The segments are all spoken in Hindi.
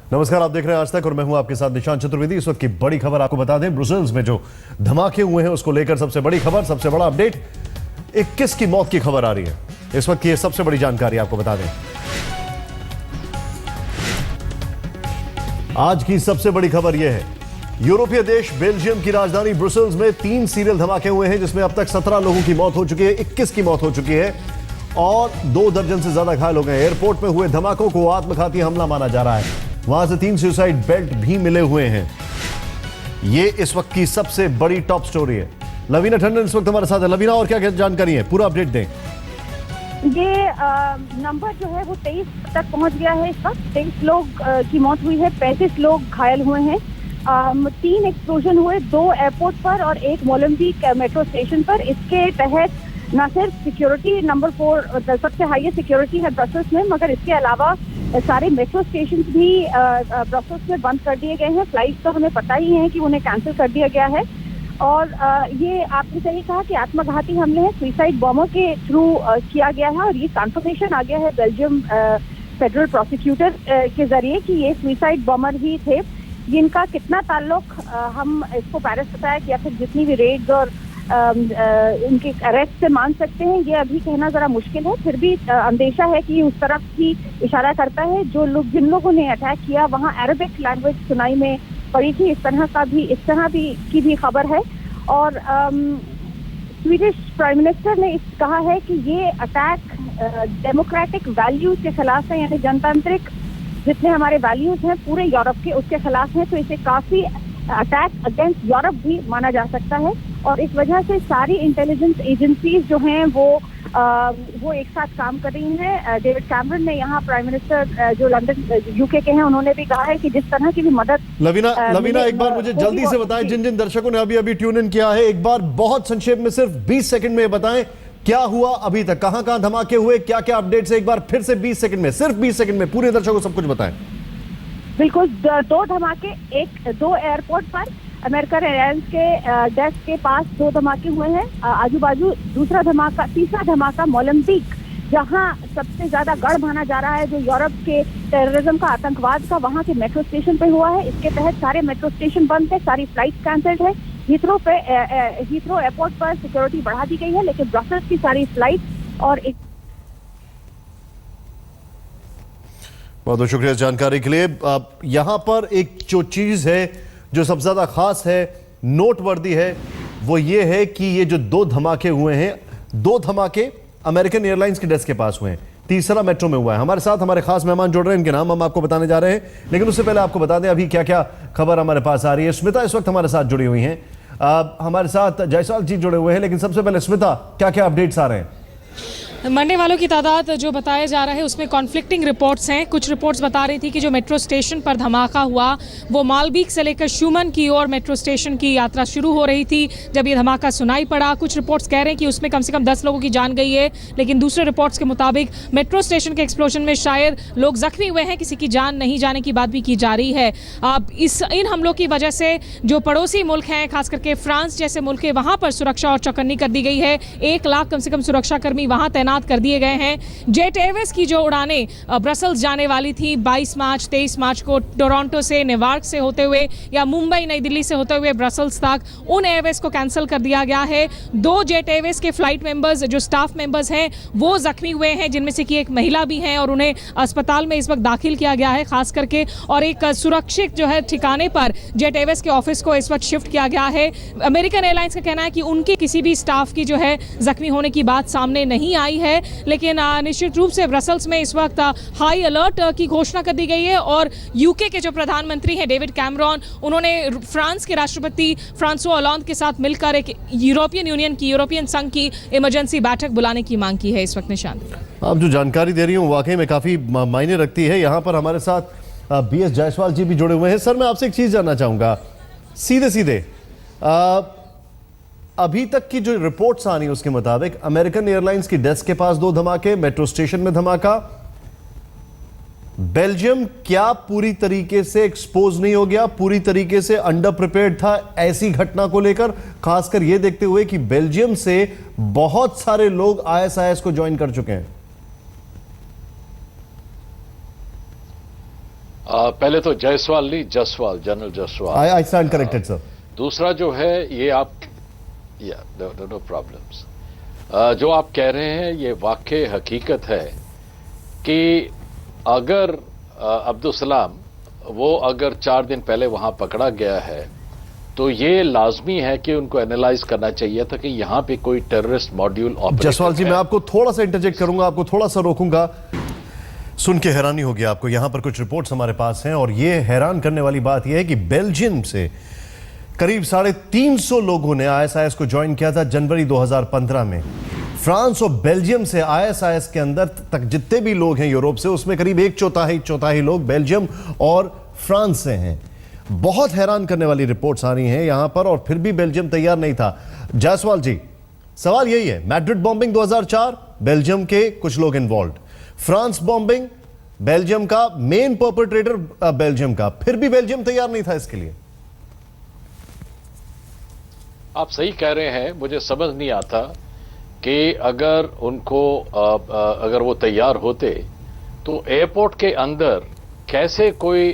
नमस्कार, आप देख रहे हैं आज तक और मैं हूं आपके साथ निशांत चतुर्वेदी। इस वक्त की बड़ी खबर आपको बता दें, ब्रुसेल्स में जो धमाके हुए हैं उसको लेकर सबसे बड़ी खबर, सबसे बड़ा अपडेट, 21 की मौत की खबर आ रही है। इस वक्त की ये सबसे बड़ी जानकारी आपको बता दें। आज की सबसे बड़ी खबर यह है, यूरोपीय देश बेल्जियम की राजधानी ब्रुसेल्स में 3 सीरियल धमाके हुए हैं जिसमें अब तक 17 लोगों की मौत हो चुकी है, 21 की मौत हो चुकी है और 2 दर्जन से ज्यादा घायल हो गए। एयरपोर्ट में हुए धमाकों को आत्मघाती हमला माना जा रहा है। वहां से 3 सुसाइड बेल्ट भी मिले हुए हैं। ये इस वक्त की सबसे बड़ी टॉप स्टोरी है। लवीना टंडन इस वक्त हमारे साथ है। लवीना, और क्या क्या जानकारी है, पूरा अपडेट दें। ये नंबर जो है वो 23 तक पहुंच गया है। इस वक्त 23 लोग की मौत हुई है, 35 लोग घायल हुए हैं। 3 एक्सप्लोजन हुए, 2 एयरपोर्ट पर और 1 मोलेम्बिक मेट्रो स्टेशन पर। इसके तहत न सिर्फ सिक्योरिटी नंबर 4 सबसे हाईएस्ट सिक्योरिटी है ब्रसेल्स में, मगर इसके अलावा सारे मेट्रो स्टेशन भी ब्रसेल्स में बंद कर दिए गए हैं। फ्लाइट तो हमें पता ही है कि उन्हें कैंसिल कर दिया गया है। और ये आपने सही कहा कि आत्मघाती हमले हैं, सुसाइड बॉम्बर के थ्रू किया गया है और ये कंफर्मेशन आ गया है बेल्जियम फेडरल प्रोसिक्यूटर के जरिए कि ये सुसाइड बॉम्बर ही थे। जिनका कितना ताल्लुक हम इसको पेरिस अटैक या फिर जितनी भी रेड्स और उनके अरेस्ट से मान सकते हैं, ये अभी कहना जरा मुश्किल है। फिर भी अंदेशा है कि उस तरफ ही इशारा करता है। जो लोग जिन लोगों ने अटैक किया वहाँ अरबिक लैंग्वेज सुनाई में पड़ी थी, इस तरह की भी खबर है। और स्वीडिश प्राइम मिनिस्टर ने कहा है कि ये अटैक डेमोक्रेटिक वैल्यूज के खिलाफ है, यानी जनतांत्रिक जितने हमारे वैल्यूज हैं पूरे यूरोप के, उसके खिलाफ है। तो इसे काफी अटैक अगेंस्ट यूरोप भी माना जा सकता है और इस वजह से सारी इंटेलिजेंस एजेंसीज जो हैं वो एक साथ काम कर रही हैं। डेविड कैमरन ने यहाँ प्राइम मिनिस्टर जो लंदन यूके के हैं, उन्होंने भी कहा है कि जिस तरह की भी मदद। लवीना एक बार मुझे जल्दी से बताएं, जिन जिन दर्शकों ने अभी ट्यून इन किया है, एक बार बहुत संक्षेप में सिर्फ 20 सेकंड में बताएं क्या हुआ अभी तक, कहां कहां धमाके हुए, क्या क्या अपडेट्स है। एक बार फिर से 20 सेकंड में, सिर्फ 20 सेकंड में पूरे दर्शकों को सब कुछ बताएं। बिल्कुल, 2 धमाके, 2 एयरपोर्ट पर अमेरिकन एयरलाइंस के डेस्क के पास 2 धमाके हुए हैं आजू बाजू। तीसरा धमाका मोलेम्बिक, जहां सबसे ज्यादा गढ़ माना जा रहा है जो यूरोप के टेररिज्म का, आतंकवाद का, वहां के मेट्रो स्टेशन पे हुआ है। इसके तहत सारे मेट्रो स्टेशन बंद है, सारी फ्लाइट कैंसल्ड है। हीथ्रो एयरपोर्ट पर सिक्योरिटी बढ़ा दी गई है, लेकिन ब्रसेल्स की सारी फ्लाइट और बहुत बहुत शुक्रिया इस जानकारी के लिए। यहां पर एक जो चीज है जो सबसे ज्यादा खास है, नोटवर्दी है, वो ये है कि ये जो 2 धमाके हुए हैं, 2 धमाके अमेरिकन एयरलाइंस के डेस्क के पास हुए हैं, तीसरा मेट्रो में हुआ है। हमारे साथ हमारे खास मेहमान जुड़ रहे हैं, इनके नाम हम आपको बताने जा रहे हैं, लेकिन उससे पहले आपको बता दें अभी क्या क्या खबर हमारे पास आ रही है। स्मिता इस वक्त हमारे साथ जुड़ी हुई हैं, हमारे साथ जायसवाल जी जुड़े हुए हैं, लेकिन सबसे पहले स्मिता, क्या क्या अपडेट्स आ रहे हैं? मरने वालों की तादाद जो बताया जा रहा है उसमें कॉन्फ्लिक्टिंग रिपोर्ट्स हैं। कुछ रिपोर्ट्स बता रही थी कि जो मेट्रो स्टेशन पर धमाका हुआ वो मालबीक से लेकर शूमन की ओर मेट्रो स्टेशन की यात्रा शुरू हो रही थी जब ये धमाका सुनाई पड़ा। कुछ रिपोर्ट्स कह रहे हैं कि उसमें कम से कम 10 लोगों की जान गई है, लेकिन दूसरे रिपोर्ट्स के मुताबिक मेट्रो स्टेशन के एक्सप्लोजन में शायद लोग जख्मी हुए हैं, किसी की जान नहीं जाने की बात भी की जा रही है। इन हमलों की वजह से जो पड़ोसी मुल्क हैं, खास करके फ्रांस जैसे मुल्क है, वहाँ पर सुरक्षा और चौकन्नी कर दी गई है। 1 लाख कम से कम सुरक्षाकर्मी वहाँ तैनात कर दिए गए हैं। जेट एयरवेज की जो उड़ानें ब्रसेल्स जाने वाली थी 22 मार्च 23 मार्च को टोरंटो से, नेवार्क से होते हुए या मुंबई नई दिल्ली से होते हुए ब्रसेल्स तक, उन एयरवेज को कैंसिल कर दिया गया है। 2 जेट एयरवेज के फ्लाइट मेंबर्स जो स्टाफ मेंबर्स हैं वो जख्मी हुए हैं, जिनमें से कि एक महिला भी है और उन्हें अस्पताल में इस वक्त दाखिल किया गया है खास करके, और एक सुरक्षित जो है ठिकाने पर जेट एयरवेज के ऑफिस को इस वक्त शिफ्ट किया गया है। अमेरिकन एयरलाइंस का कहना है कि उनके किसी भी स्टाफ की जो है जख्मी होने की बात सामने नहीं आई है, लेकिन निश्चित रूप से ब्रसेल्स में इस वक्त हाई अलर्ट की घोषणा कर दी गई है। और यूके के जो प्रधानमंत्री हैं डेविड कैमरन, उन्होंने फ्रांस के राष्ट्रपति फ्रांसुआ होलांद के साथ मिलकर एक यूरोपियन संघ की इमरजेंसी बैठक बुलाने की मांग की है इस वक्त। निशांत, आप जो जानकारी दे रही हूँ वाकई में काफी मायने रखती है। यहाँ पर हमारे साथ BS जायसवाल जी भी जुड़े हुए हैं। सर, मैं आपसे एक चीज जानना चाहूंगा सीधे अभी तक की जो रिपोर्ट्स आ रही है उसके मुताबिक अमेरिकन एयरलाइंस की डेस्क के पास 2 धमाके, मेट्रो स्टेशन में धमाका। बेल्जियम क्या पूरी तरीके से एक्सपोज नहीं हो गया, पूरी तरीके से अंडर प्रिपेयर्ड था ऐसी घटना को लेकर, खासकर यह देखते हुए कि बेल्जियम से बहुत सारे लोग ISIS को ज्वाइन कर चुके हैं? पहले तो जायसवाल नहीं, Jaswal, general Jaswal. I stand corrected sir. दूसरा जो है ये आप, या नो प्रॉब्लम्स, जो आप कह रहे हैं ये वाकई हकीकत है कि अगर अब्दुल सलाम वो अगर 4 दिन पहले वहां पकड़ा गया है तो ये लाजमी है कि उनको एनालाइज करना चाहिए था कि यहां पे कोई टेररिस्ट मॉड्यूल जसवाल जी, मैं आपको थोड़ा सा इंटरजेक्ट करूंगा, आपको थोड़ा सा रोकूंगा। सुन के हैरानी होगी आपको, यहां पर कुछ रिपोर्ट्स हमारे पास हैं और ये हैरान करने वाली बात यह है कि बेल्जियम से करीब 350 लोगों ने आईएसआईएस को ज्वाइन किया था जनवरी 2015 में। फ्रांस और बेल्जियम से आईएसआईएस के अंदर तक जितने भी लोग हैं यूरोप से, उसमें करीब एक चौथाई लोग बेल्जियम और फ्रांस से हैं। बहुत हैरान करने वाली रिपोर्ट्स आ रही हैं यहां पर, और फिर भी बेल्जियम तैयार नहीं था। जायसवाल जी, सवाल यही है, मैड्रिड बॉम्बिंग 2004, बेल्जियम के कुछ लोग इन्वॉल्व। फ्रांस बॉम्बिंग, बेल्जियम का मेन परपेट्रेटर बेल्जियम का, फिर भी बेल्जियम तैयार नहीं था इसके लिए। आप सही कह रहे हैं। मुझे समझ नहीं आता कि अगर उनको अगर वो तैयार होते तो एयरपोर्ट के अंदर कैसे कोई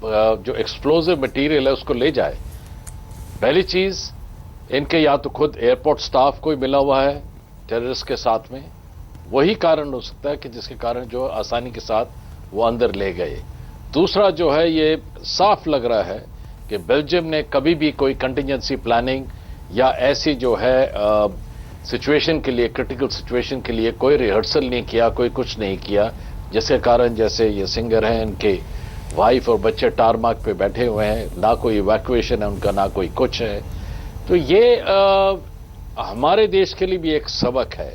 जो एक्सप्लोजिव मटेरियल है उसको ले जाए। पहली चीज, इनके या तो खुद एयरपोर्ट स्टाफ कोई मिला हुआ है टेररिस्ट के साथ में, वही कारण हो सकता है कि जिसके कारण जो आसानी के साथ वो अंदर ले गए। दूसरा जो है, ये साफ लग रहा है कि बेल्जियम ने कभी भी कोई कंटिजेंसी प्लानिंग या ऐसी जो है सिचुएशन के लिए, क्रिटिकल सिचुएशन के लिए कोई रिहर्सल नहीं किया, कोई कुछ नहीं किया, जिसके कारण जैसे ये सिंगर हैं, इनके वाइफ और बच्चे टारमाक पे बैठे हुए हैं, ना कोई इवैक्यूएशन है उनका, ना कोई कुछ है। तो ये हमारे देश के लिए भी एक सबक है।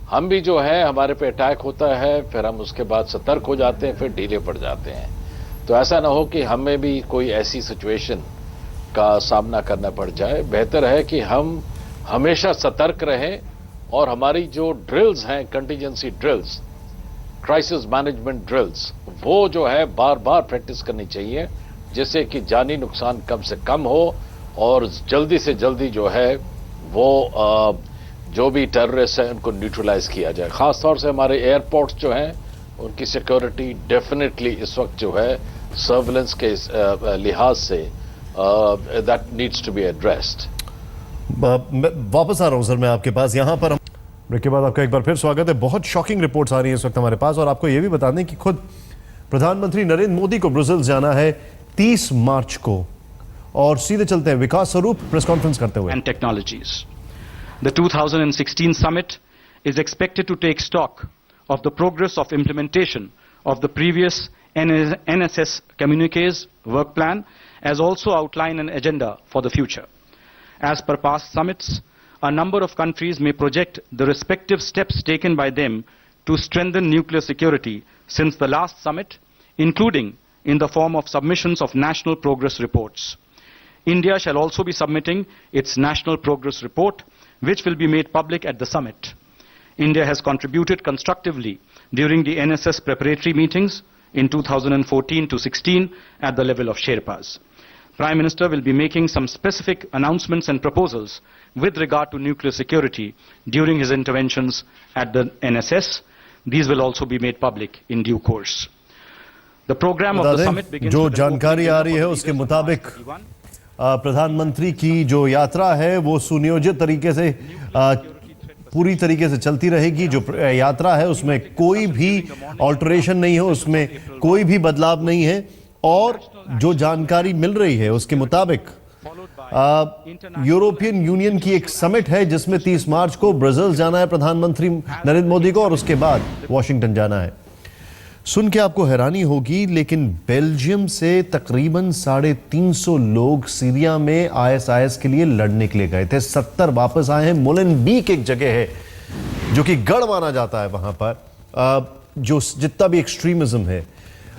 हम भी जो है, हमारे पे अटैक होता है, फिर हम उसके बाद सतर्क हो जाते हैं, फिर ढीले पड़ जाते हैं। तो ऐसा ना हो कि हमें भी कोई ऐसी सिचुएशन का सामना करना पड़ जाए। बेहतर है कि हम हमेशा सतर्क रहें और हमारी जो ड्रिल्स हैं, contingency drills, crisis management drills, वो जो है बार बार प्रैक्टिस करनी चाहिए, जिससे कि जानी नुकसान कम से कम हो और जल्दी से जल्दी जो है वो जो भी टेररिस्ट हैं उनको न्यूट्रलाइज किया जाए। खासतौर से हमारे एयरपोर्ट्स जो हैं उनकी सिक्योरिटी डेफिनेटली इस वक्त जो है सर्विलेंस के लिहाज से that needs to be addressed. वापस आ रहा हूं सर मैं आपके पास। यहां पर ब्रेक के बाद आपका एक बार फिर स्वागत है। बहुत शॉकिंग रिपोर्ट्स आ रही है इस वक्त हमारे पास, और आपको यह भी बता दें कि खुद प्रधानमंत्री नरेंद्र मोदी को ब्रुसेल्स जाना है 30 मार्च को, और सीधे चलते हैं विकास स्वरूप प्रेस कॉन्फ्रेंस करते हुए। And technologies. The 2016 summit is expected to take stock of the progress of implementation of the previous NSS communiques work plan, as also outline an agenda for the future. As per past summits, a number of countries may project the respective steps taken by them to strengthen nuclear security since the last summit, including in the form of submissions of national progress reports. India shall also be submitting its national progress report, which will be made public at the summit. India has contributed constructively during the NSS preparatory meetings in 2014 to 16 at the level of Sherpas. Prime Minister will be making some specific announcements and proposals with regard to nuclear security during his interventions at the NSS. These will also be made public in due course. The program of the summit begins जो with an जानकारी opening आ रही है dinner for उसके leaders of मुताबिक March 21. प्रधानमंत्री की जो यात्रा है वो सुनियोजित तरीके से पूरी तरीके से चलती रहेगी। जो यात्रा है उसमें कोई भी ऑल्टरेशन नहीं है, उसमें कोई भी बदलाव नहीं है, और जो जानकारी मिल रही है उसके मुताबिक यूरोपियन यूनियन की एक समिट है जिसमें 30 मार्च को ब्रसेल्स जाना है प्रधानमंत्री नरेंद्र मोदी को, और उसके बाद वॉशिंगटन जाना है। सुन के आपको हैरानी होगी, लेकिन बेल्जियम से तकरीबन 350 लोग सीरिया में आईएसआईएस के लिए लड़ने के लिए गए थे। 70 वापस आए हैं। मोलेनबीक एक जगह है जो कि गढ़ माना जाता है वहां पर, जो जितना भी एक्सट्रीमिज्म है।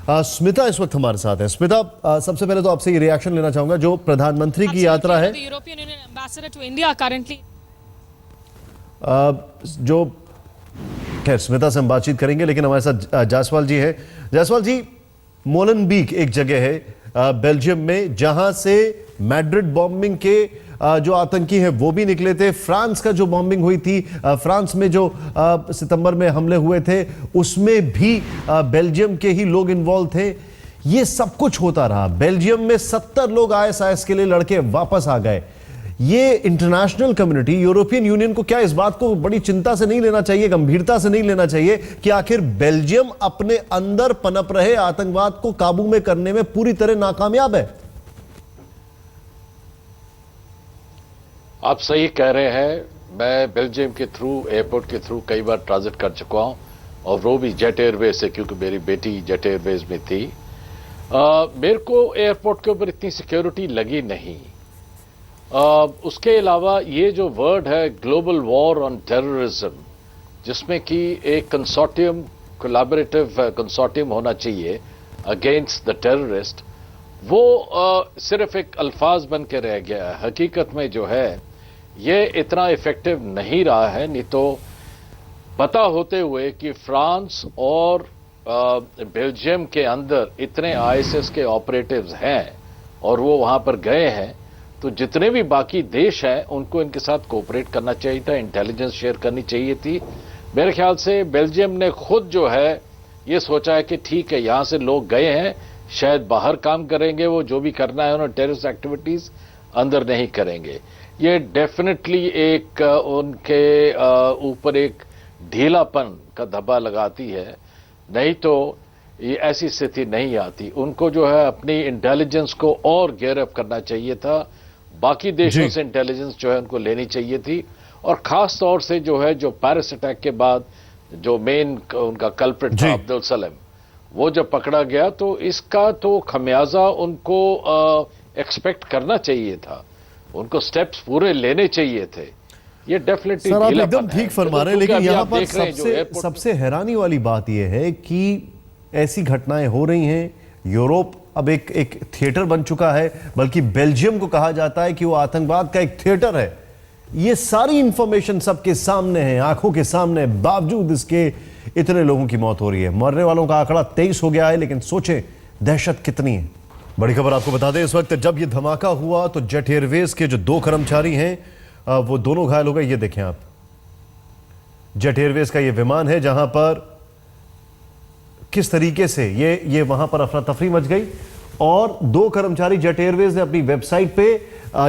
स्मिता इस वक्त हमारे साथ है। स्मिता, सबसे पहले तो आपसे ये रिएक्शन लेना चाहूंगा, जो प्रधानमंत्री की यात्रा है, European Union ambassador to India currently, जो खैर स्मिता से हम बातचीत करेंगे, लेकिन हमारे साथ जायसवाल जी है। जायसवाल जी, मोलेनबीक एक जगह है बेल्जियम में जहां से मैड्रिड बॉम्बिंग के जो आतंकी हैं वो भी निकले थे। फ्रांस का जो बॉम्बिंग हुई थी, फ्रांस में जो सितंबर में हमले हुए थे, उसमें भी बेल्जियम के ही लोग इन्वॉल्व थे। ये सब कुछ होता रहा। बेल्जियम में 70 लोग आईएसआईएस के लिए लड़के वापस आ गए। ये इंटरनेशनल कम्युनिटी, यूरोपियन यूनियन को क्या इस बात को बड़ी चिंता से नहीं लेना चाहिए, गंभीरता से नहीं लेना चाहिए कि आखिर बेल्जियम अपने अंदर पनप रहे आतंकवाद को काबू में करने में पूरी तरह नाकामयाब है? आप सही कह रहे हैं। मैं बेल्जियम के थ्रू, एयरपोर्ट के थ्रू कई बार ट्रांजिट कर चुका हूं, और वो भी जेट एयरवेज से, क्योंकि मेरी बेटी जेट एयरवेज में थी। मेरे को एयरपोर्ट के ऊपर इतनी सिक्योरिटी लगी नहीं। उसके अलावा ये जो वर्ड है ग्लोबल वॉर ऑन टेररिज्म, जिसमें कि एक कंसोर्टियम, कोलैबोरेटिव कंसोर्टियम होना चाहिए अगेंस्ट द टेररिस्ट, वो सिर्फ एक अल्फाज बन के रह गया है। हकीकत में जो है ये इतना इफेक्टिव नहीं रहा है। नहीं तो पता होते हुए कि फ्रांस और बेल्जियम के अंदर इतने आईएसआईएस के ऑपरेटिव्स हैं और वो वहां पर गए हैं, तो जितने भी बाकी देश हैं उनको इनके साथ कोऑपरेट करना चाहिए था, इंटेलिजेंस शेयर करनी चाहिए थी। मेरे ख्याल से बेल्जियम ने खुद जो है ये सोचा है कि ठीक है, यहां से लोग गए हैं, शायद बाहर काम करेंगे, वो जो भी करना है उन्होंने टेररिस्ट एक्टिविटीज, अंदर नहीं करेंगे। ये डेफिनेटली एक उनके ऊपर एक ढीलापन का धब्बा लगाती है, नहीं तो ये ऐसी स्थिति नहीं आती। उनको जो है अपनी इंटेलिजेंस को और गेयर अप करना चाहिए था, बाकी देशों से इंटेलिजेंस जो है उनको लेनी चाहिए थी, और खास तौर से जो है जो पेरिस अटैक के बाद जो मेन उनका कल्प्रिट था अब्दुल सलेम, वो जब पकड़ा गया तो इसका तो खमियाजा उनको एक्सपेक्ट करना चाहिए था, उनको स्टेप्स पूरे लेने चाहिए थे। ये डेफिनेटली सर आप एकदम ठीक फरमा रहे हैं, लेकिन यहां पर सबसे हैरानी वाली बात यह है कि ऐसी घटनाएं हो रही हैं। यूरोप अब एक थिएटर बन चुका है, बल्कि बेल्जियम को कहा जाता है कि वो आतंकवाद का एक थिएटर है। ये सारी इंफॉर्मेशन सबके सामने है, आंखों के सामने, बावजूद इसके इतने लोगों की मौत हो रही है। मरने वालों का आंकड़ा 23 हो गया है, लेकिन सोचें दहशत कितनी है। बड़ी खबर आपको बता दें, इस वक्त जब ये धमाका हुआ तो जेट एयरवेज के जो 2 कर्मचारी हैं वो दोनों घायल हो गए। ये देखें आप, जेट एयरवेज का ये विमान है जहां पर किस तरीके से ये वहां पर अफरा तफरी मच गई, और 2 कर्मचारी जेट एयरवेज ने अपनी वेबसाइट पे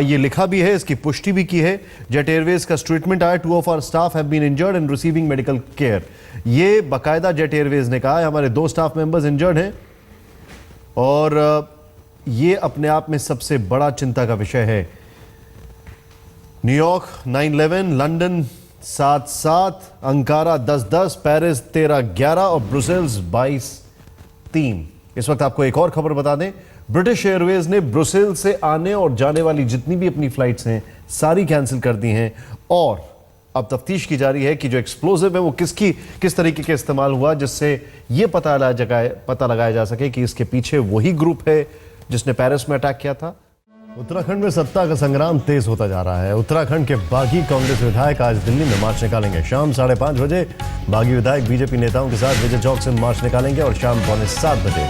ये लिखा भी है, इसकी पुष्टि भी की है। जेट एयरवेज का स्टेटमेंट आया, 2 of our staff have been injured and receiving medical care. ये बाकायदा जेट एयरवेज ने कहा है हमारे 2 स्टाफ मेंबर्स इंजर्ड हैं, और ये अपने आप में सबसे बड़ा चिंता का विषय है। न्यूयॉर्क 9/11, लंदन 7/7, अंकारा 10/10, पेरिस 13/11 और ब्रुसेल्स 22/3। इस वक्त आपको एक और खबर बता दें, ब्रिटिश एयरवेज ने ब्रुसेल्स से आने और जाने वाली जितनी भी अपनी फ्लाइट्स हैं सारी कैंसिल कर दी हैं, और अब तफ्तीश की जा रही है कि जो एक्सप्लोजिव है वो किस तरीके का इस्तेमाल हुआ, जिससे ये पता लगाया जा सके कि इसके पीछे वही ग्रुप है जिसने पेरिस में अटैक किया था। उत्तराखंड में सत्ता का संग्राम तेज होता जा रहा है। उत्तराखंड के बागी कांग्रेस विधायक आज दिल्ली में मार्च निकालेंगे। शाम 5:30 बजे बागी विधायक बीजेपी नेताओं के साथ विजय चौक से मार्च निकालेंगे और शाम 6:45 बजे